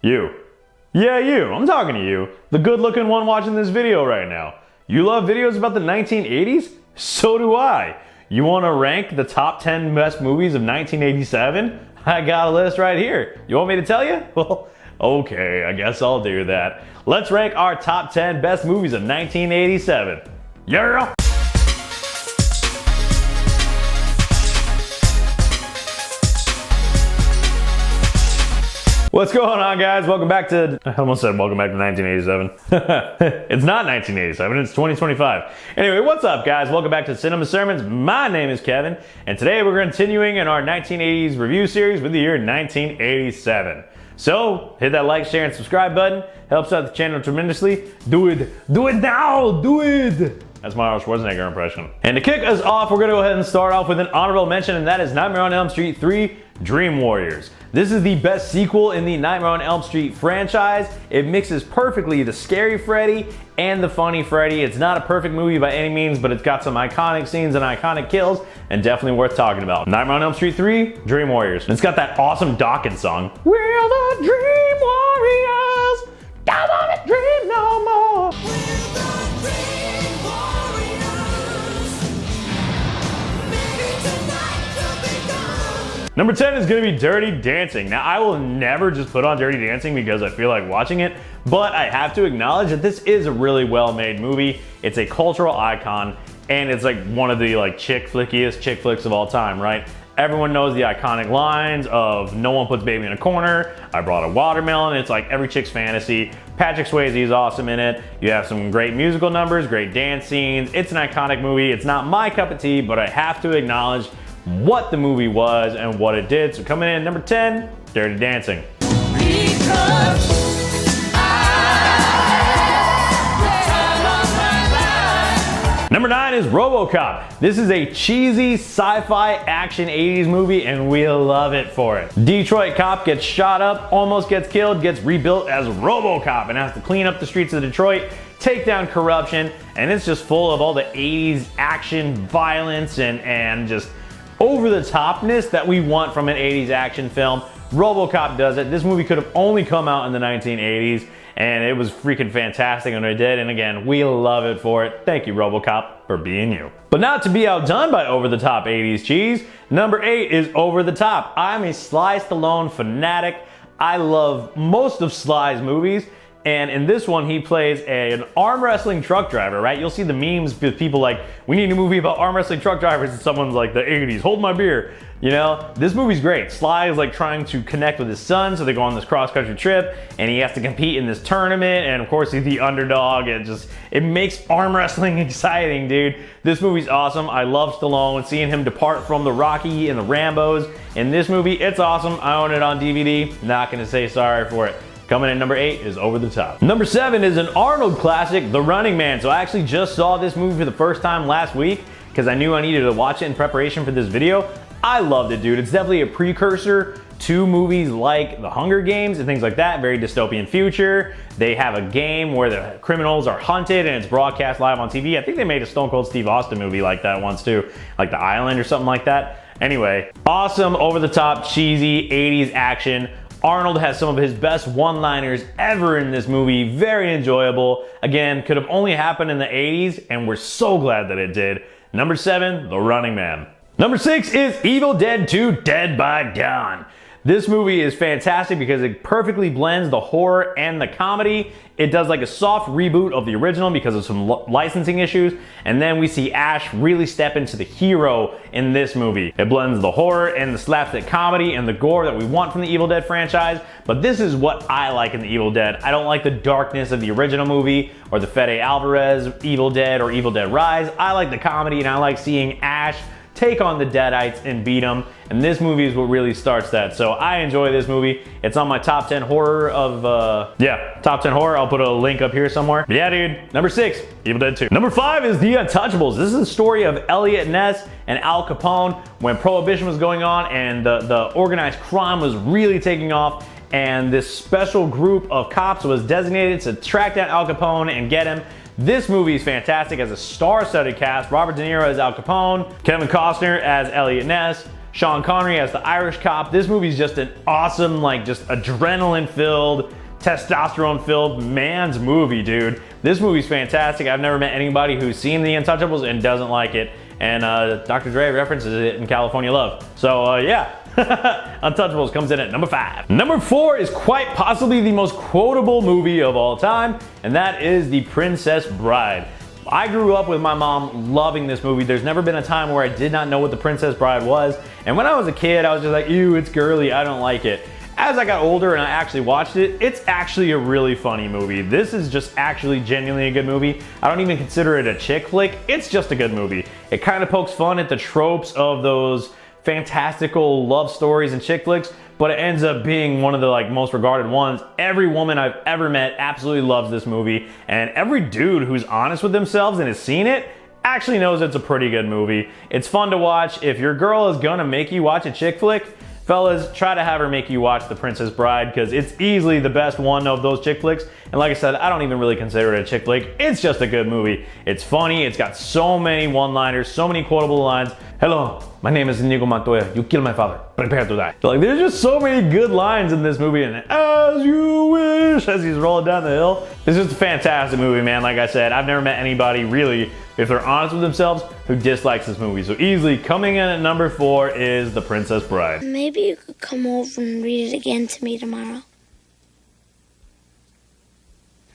You. Yeah, you. I'm talking to you. The good-looking one watching this video right now. You love videos about the 1980s? So do I. You want to rank the top 10 best movies of 1987? I got a list right here. You want me to tell you? Well, okay, I guess I'll do that. Let's rank our top 10 best movies of 1987. Yeah! What's going on, guys? Welcome back to, I almost said welcome back to 1987. It's not 1987, it's 2025. Anyway, what's up, guys? Welcome back to Cinema Sermons. My name is Kevin, and today we're continuing in our 1980s review series with the year 1987. So, hit that like, share, and subscribe button. Helps out the channel tremendously. Do it now, do it! That's my Arnold Schwarzenegger impression. And to kick us off, we're gonna go ahead and start off with an honorable mention, and that is Nightmare on Elm Street 3, Dream Warriors. This is the best sequel in the Nightmare on Elm Street franchise. It mixes perfectly the scary Freddy and the funny Freddy. It's not a perfect movie by any means, but it's got some iconic scenes and iconic kills, and definitely worth talking about. Nightmare on Elm Street 3, Dream Warriors. And it's got that awesome Dawkins song. We're the Dream Warriors, don't wanna dream no more. Number 10 is gonna be Dirty Dancing. Now, I will never just put on Dirty Dancing because I feel like watching it, but I have to acknowledge that this is a really well-made movie. It's a cultural icon, and it's like one of the chick flicks of all time, right? Everyone knows the iconic lines of "No one puts baby in a corner," "I brought a watermelon." It's like every chick's fantasy. Patrick Swayze is awesome in it. You have some great musical numbers, great dance scenes. It's an iconic movie. It's not my cup of tea, but I have to acknowledge what the movie was and what it did. So coming in at number 10, Dirty Dancing. Number 9 is RoboCop. This is a cheesy sci-fi action 80s movie, and we love it for it. Detroit cop gets shot up, almost gets killed, gets rebuilt as RoboCop and has to clean up the streets of Detroit, take down corruption, and it's just full of all the 80s action, violence, and just over-the-topness that we want from an 80s action film. RoboCop does it. This movie could have only come out in the 1980s, and it was freaking fantastic when it did, and again, we love it for it. Thank you, RoboCop, for being you. But not to be outdone by over-the-top 80s cheese, number 8 is Over the Top. I'm a Sly Stallone fanatic. I love most of Sly's movies, and in this one, he plays an arm wrestling truck driver, right? You'll see the memes with people like, we need a movie about arm wrestling truck drivers, and someone's like, the 80s, hold my beer. You know, this movie's great. Sly is like trying to connect with his son, so they go on this cross-country trip, and he has to compete in this tournament, and of course he's the underdog. It makes arm wrestling exciting, dude. This movie's awesome. I love Stallone. Seeing him depart from the Rocky and the Rambos in this movie, it's awesome. I own it on DVD. Not gonna say sorry for it. Coming in number 8 is Over the Top. Number 7 is an Arnold classic, The Running Man. So I actually just saw this movie for the first time last week because I knew I needed to watch it in preparation for this video. I loved it, dude. It's definitely a precursor to movies like The Hunger Games and things like that. Very dystopian future. They have a game where the criminals are hunted and it's broadcast live on TV. I think they made a Stone Cold Steve Austin movie like that once too, like The Island or something like that. Anyway, awesome, over-the-top, cheesy 80s action. Arnold has some of his best one-liners ever in this movie. Very enjoyable. Again, could have only happened in the 80s, and we're so glad that it did. Number 7, The Running Man. Number 6 is Evil Dead 2: Dead by Dawn. This movie is fantastic because it perfectly blends the horror and the comedy. It does like a soft reboot of the original because of some licensing issues, and then we see Ash really step into the hero in this movie. It blends the horror and the slapstick comedy and the gore that we want from the Evil Dead franchise, but this is what I like in the Evil Dead. I don't like the darkness of the original movie or the Fede Alvarez Evil Dead or Evil Dead Rise. I like the comedy, and I like seeing Ash take on the Deadites and beat them, and this movie is what really starts that. So I enjoy this movie. It's on my top 10 horror of, top 10 horror. I'll put a link up here somewhere. But yeah, dude. Number 6, Evil Dead 2. Number 5 is The Untouchables. This is the story of Elliot Ness and Al Capone when Prohibition was going on and the organized crime was really taking off, and this special group of cops was designated to track down Al Capone and get him. This movie is fantastic as a star-studded cast. Robert De Niro as Al Capone, Kevin Costner as Elliot Ness, Sean Connery as the Irish cop. This movie's just an awesome, like, just adrenaline-filled, testosterone-filled man's movie, dude. This movie's fantastic. I've never met anybody who's seen The Untouchables and doesn't like it. And Dr. Dre references it in California Love. So yeah, Untouchables comes in at number 5. Number 4 is quite possibly the most quotable movie of all time, and that is The Princess Bride. I grew up with my mom loving this movie. There's never been a time where I did not know what The Princess Bride was. And when I was a kid, I was just like, ew, it's girly, I don't like it. As I got older and I actually watched it, it's actually a really funny movie. This is just actually genuinely a good movie. I don't even consider it a chick flick. It's just a good movie. It kind of pokes fun at the tropes of those fantastical love stories and chick flicks, but it ends up being one of the like most regarded ones. Every woman I've ever met absolutely loves this movie, and every dude who's honest with themselves and has seen it actually knows it's a pretty good movie. It's fun to watch. If your girl is gonna make you watch a chick flick, fellas, try to have her make you watch The Princess Bride, because it's easily the best one of those chick flicks. And like I said, I don't even really consider it a chick flick. It's just a good movie. It's funny. It's got so many one-liners, so many quotable lines. Hello, my name is Inigo Montoya. You killed my father. Prepare to die. Like, there's just so many good lines in this movie. And as you wish, as he's rolling down the hill. It's just a fantastic movie, man. Like I said, I've never met anybody really, if they're honest with themselves, who dislikes this movie. So easily coming in at number 4 is The Princess Bride. Maybe you could come over and read it again to me tomorrow.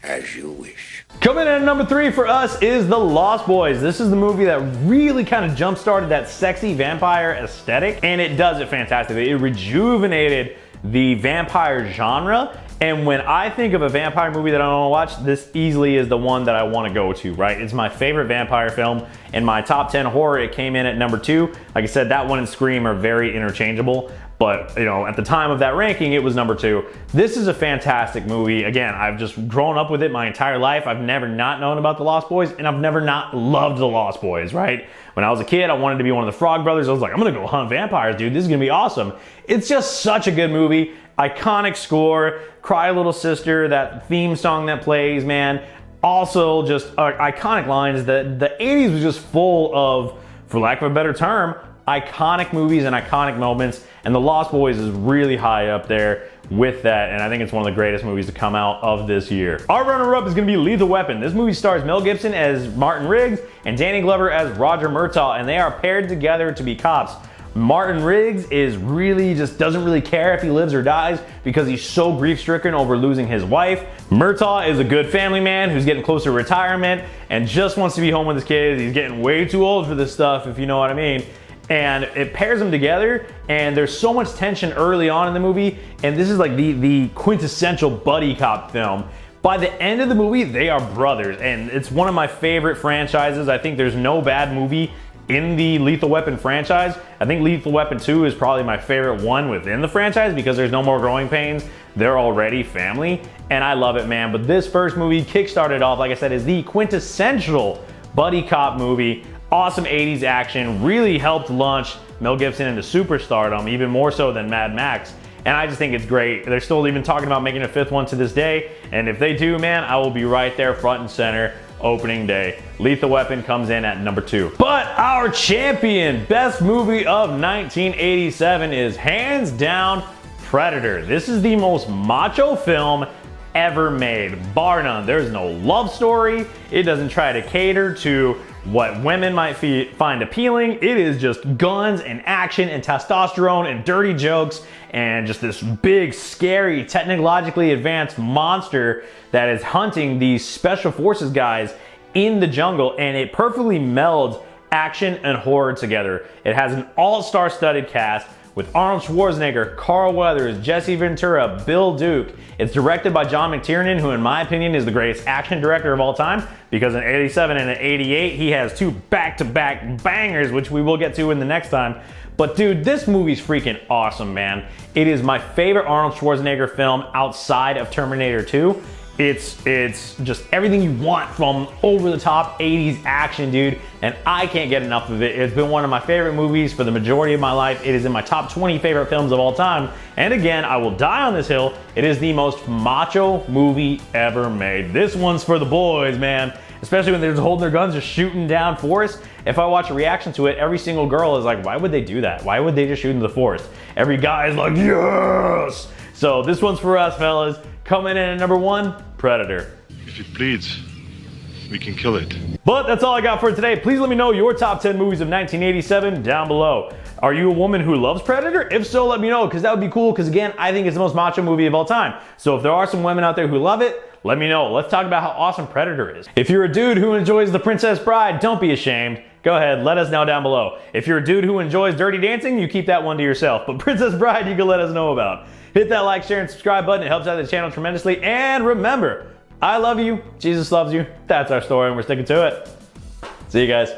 As you wish. Coming in at number 3 for us is The Lost Boys. This is the movie that really kind of jump-started that sexy vampire aesthetic, and it does it fantastically. It rejuvenated the vampire genre. And when I think of a vampire movie that I want to watch, this easily is the one that I want to go to, right? It's my favorite vampire film. In my top 10 horror, it came in at number 2. Like I said, that one and Scream are very interchangeable. But, you know, at the time of that ranking, it was number 2. This is a fantastic movie. Again, I've just grown up with it my entire life. I've never not known about The Lost Boys, and I've never not loved The Lost Boys, right? When I was a kid, I wanted to be one of the Frog Brothers. I was like, I'm gonna go hunt vampires, dude. This is gonna be awesome. It's just such a good movie. Iconic score, Cry Little Sister, that theme song that plays, man. Also just iconic lines. The 80s was just full of, for lack of a better term, iconic movies and iconic moments, and The Lost Boys is really high up there with that, and I think it's one of the greatest movies to come out of this year. Our runner-up is going to be Lethal Weapon. This movie stars Mel Gibson as Martin Riggs and Danny Glover as Roger Murtaugh, and they are paired together to be cops. Martin Riggs is really just doesn't really care if he lives or dies because he's so grief-stricken over losing his wife. Murtaugh is a good family man who's getting close to retirement and just wants to be home with his kids. He's getting way too old for this stuff, if you know what I mean. And it pairs them together, and there's so much tension early on in the movie, and this is like the quintessential buddy cop film. By the end of the movie, they are brothers, and it's one of my favorite franchises. I think there's no bad movie in the Lethal Weapon franchise. I think Lethal Weapon 2 is probably my favorite one within the franchise because there's no more growing pains. They're already family, and I love it, man. But this first movie kickstarted off, like I said, is the quintessential buddy cop movie. Awesome 80s action, really helped launch Mel Gibson into superstardom, even more so than Mad Max. And I just think it's great. They're still even talking about making a 5th one to this day. And if they do, man, I will be right there front and center opening day. Lethal Weapon comes in at number 2. But our champion, best movie of 1987 is hands down Predator. This is the most macho film ever made, bar none. There's no love story. It doesn't try to cater to what women might find appealing. It is just guns and action and testosterone and dirty jokes and just this big, scary, technologically advanced monster that is hunting these special forces guys in the jungle, and it perfectly melds action and horror together. It has an all-star studded cast with Arnold Schwarzenegger, Carl Weathers, Jesse Ventura, Bill Duke. It's directed by John McTiernan, who in my opinion is the greatest action director of all time, because in '87 and in '88 he has 2 back-to-back bangers, which we will get to in the next time. But dude, this movie's freaking awesome, man. It is my favorite Arnold Schwarzenegger film outside of Terminator 2. It's just everything you want from over-the-top 80s action, dude, and I can't get enough of it. It's been one of my favorite movies for the majority of my life. It is in my top 20 favorite films of all time, and again, I will die on this hill. It is the most macho movie ever made. This one's for the boys, man. especially when they're just holding their guns, just shooting down forests. If I watch a reaction to it, every single girl is like, why would they do that? Why would they just shoot into the forest? Every guy is like, yes! So this one's for us, fellas. Coming in at number 1, Predator. If it bleeds, we can kill it. But that's all I got for today. Please let me know your top 10 movies of 1987 down below. Are you a woman who loves Predator? If so, let me know, because that would be cool, because again, I think it's the most macho movie of all time. So if there are some women out there who love it, let me know. Let's talk about how awesome Predator is. If you're a dude who enjoys The Princess Bride, don't be ashamed. Go ahead, let us know down below. If you're a dude who enjoys Dirty Dancing, you keep that one to yourself. But Princess Bride, you can let us know about. Hit that like, share, and subscribe button. It helps out the channel tremendously. And remember, I love you, Jesus loves you. That's our story, and we're sticking to it. See you guys.